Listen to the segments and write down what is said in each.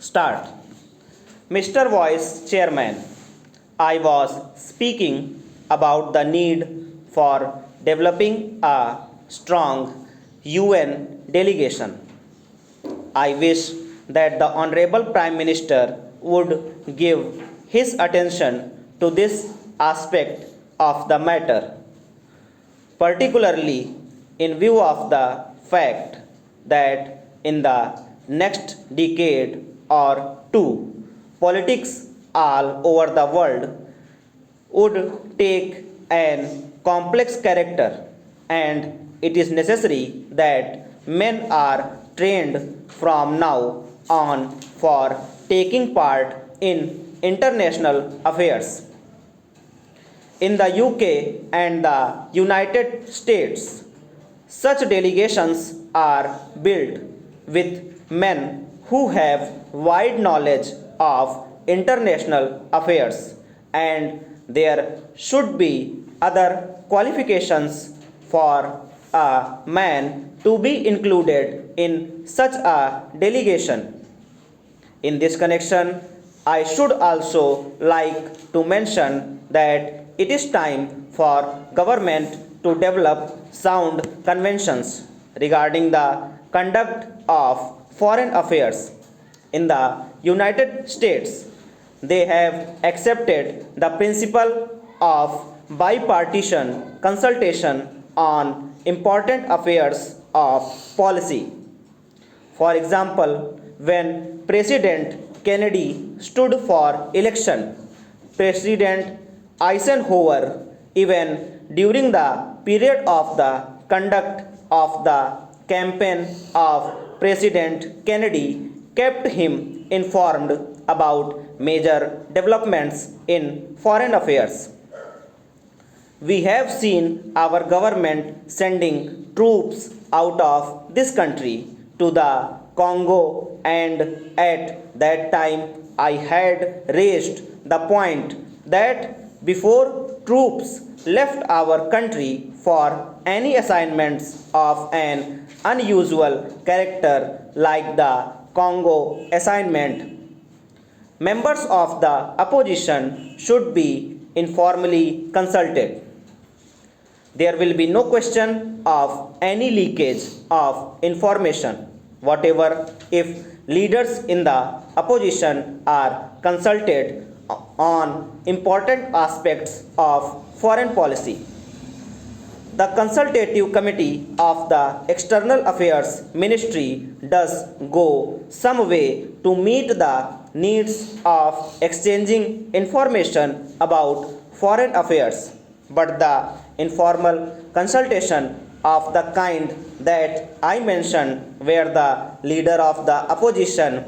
Start. Mr. Vice Chairman, I was speaking about the need for developing a strong UN delegation. I wish that the Honorable Prime Minister would give his attention to this aspect of the matter, particularly in view of the fact that in the next decade or two, politics all over the world would take an complex character, and it is necessary that men are trained from now on for taking part in international affairs. In the UK and the United States, such delegations are built with men who have wide knowledge of international affairs, and there should be other qualifications for a man to be included in such a delegation. In this connection, I should also like to mention that it is time for government to develop sound conventions regarding the conduct of foreign affairs. In the United States, they have accepted the principle of bipartisan consultation on important affairs of policy. For example, when President Kennedy stood for election, President Eisenhower, even during the period of the conduct of the campaign of President Kennedy, kept him informed about major developments in foreign affairs. We have seen our government sending troops out of this country to the Congo, and at that time I had raised the point that before troops left our country for any assignments of an unusual character like the Congo assignment, members of the opposition should be informally consulted. There will be no question of any leakage of information whatever if leaders in the opposition are consulted on important aspects of foreign policy. The consultative committee of the External Affairs Ministry does go some way to meet the needs of exchanging information about foreign affairs, but the informal consultation of the kind that I mentioned, where the leader of the opposition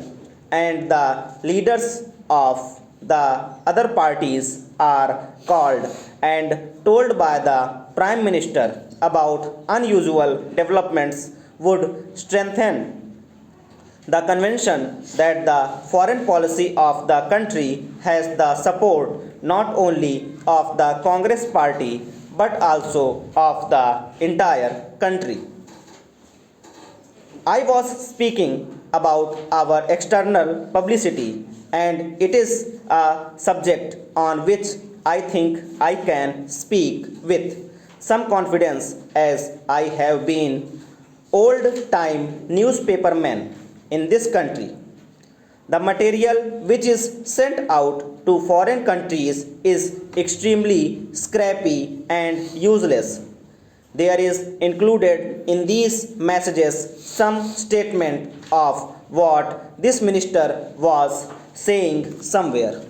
and the leaders of the other parties are called and told by the Prime Minister about unusual developments, would strengthen the conviction that the foreign policy of the country has the support not only of the Congress party but also of the entire country. I was speaking about our external publicity, and it is a subject on which I think I can speak with some confidence, as I have been old-time newspaperman in this country. The material which is sent out to foreign countries is extremely scrappy and useless. There is included in these messages some statement of what this minister was saying somewhere.